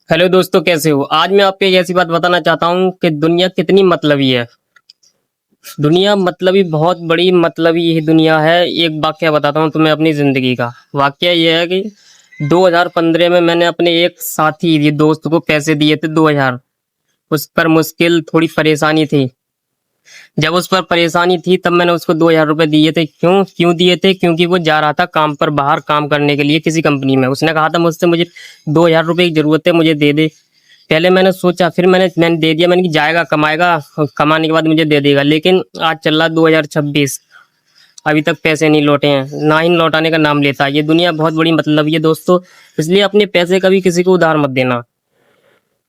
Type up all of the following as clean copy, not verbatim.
Hello दोस्तों, कैसे हो? आज मैं आपको एक ऐसी बात बताना चाहता हूँ कि दुनिया कितनी मतलबी है। दुनिया मतलबी, बहुत बड़ी मतलबी ये दुनिया है। एक वाकया बताता हूँ तुम्हें अपनी ज़िंदगी का। वाकया ये है कि 2015 में मैंने अपने एक साथी, ये दोस्त को पैसे दिए थे 2000। उस पर मुश्किल, थोड़ी परेशानी थी। जब उस पर परेशानी थी तब मैंने उसको 2000 रुपये दिए थे। क्यों क्यों दिए थे? क्योंकि वो जा रहा था काम पर, बाहर काम करने के लिए किसी कंपनी में। उसने कहा था मुझसे, मुझे 2000 रुपये की ज़रूरत है, मुझे दे दे। पहले मैंने सोचा, फिर मैंने दे दिया। मैंने कि जाएगा, कमाएगा, कमाने के बाद मुझे दे देगा। लेकिन आज चल रहा 2026, अभी तक पैसे नहीं लौटे हैं, ना ही लौटाने का नाम लेता है। ये दुनिया बहुत बड़ी मतलब ये दोस्तों। इसलिए अपने पैसे कभी किसी को उधार मत देना।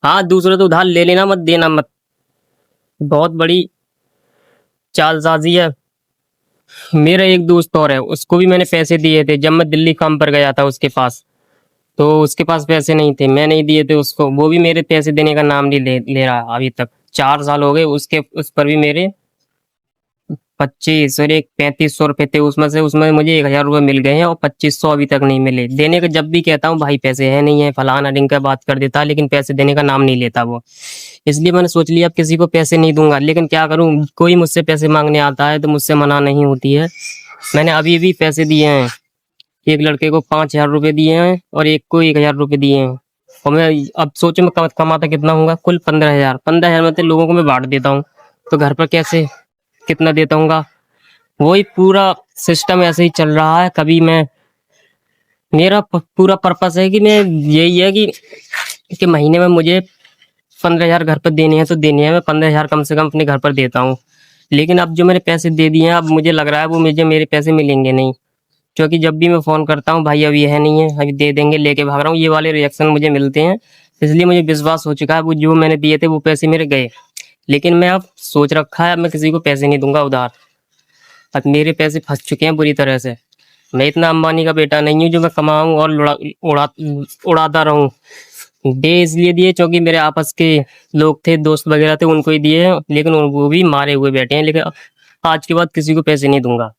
हाँ, दूसरे तो उधार ले लेना, मत देना मत। बहुत बड़ी चालसाजी है। मेरा एक दोस्त और है, उसको भी मैंने पैसे दिए थे जब मैं दिल्ली काम पर गया था उसके पास। तो उसके पास पैसे नहीं थे, मैं नहीं दिए थे उसको। वो भी मेरे पैसे देने का नाम नहीं ले रहा अभी तक। 4 साल हो गए उसके, उस पर भी मेरे 25 और एक 3500 रुपये थे। उसमें मुझे 1000 रुपये मिल गए हैं और 2500 अभी तक नहीं मिले। देने का जब भी कहता हूँ भाई पैसे है नहीं है, फलाना ढिमका बात कर देता है, लेकिन पैसे देने का नाम नहीं लेता वो। इसलिए मैंने सोच लिया अब किसी को पैसे नहीं दूंगा। लेकिन क्या करूँ, कोई मुझसे पैसे मांगने आता है तो मुझसे मना नहीं होती है। मैंने अभी भी पैसे दिए हैं। एक लड़के को 5000 रुपये दिए हैं और एक को 1000 रुपये दिए हैं। और मैं अब सोचो मैं कमाता कितना होगा, कुल 15 हजार। 15 हजार में तो लोगों को मैं बांट देता हूँ, तो घर पर कैसे कितना देता हूँ? वही पूरा सिस्टम ऐसे ही चल रहा है। कभी मैं, मेरा पूरा पर्पस है कि मैं, यही है कि महीने में मुझे 15 हजार घर पर देने हैं तो देने हैं। मैं 15 हजार कम से कम अपने घर पर देता हूँ। लेकिन अब जो मैंने पैसे दे दिए हैं, अब मुझे लग रहा है वो मुझे, मेरे पैसे मिलेंगे नहीं। क्योंकि जब भी मैं फ़ोन करता हूँ, भाई अभी है नहीं है, अभी दे देंगे, लेके भाग रहा हूँ, ये वाले रिएक्शन मुझे मिलते हैं। इसलिए मुझे विश्वास हो चुका है, वो जो मैंने दिए थे वो पैसे मेरे गए। लेकिन मैं अब सोच रखा है, अब मैं किसी को पैसे नहीं दूंगा उधार। अब मेरे पैसे फंस चुके हैं बुरी तरह से। मैं इतना अंबानी का बेटा नहीं हूँ जो मैं कमाऊँ और उड़ा उड़ाता रहूँ। दे इसलिए दिए क्योंकि मेरे आपस के लोग थे, दोस्त वगैरह थे, उनको ही दिए हैं। लेकिन वो भी मारे हुए बैठे हैं। लेकिन आज के बाद किसी को पैसे नहीं दूंगा।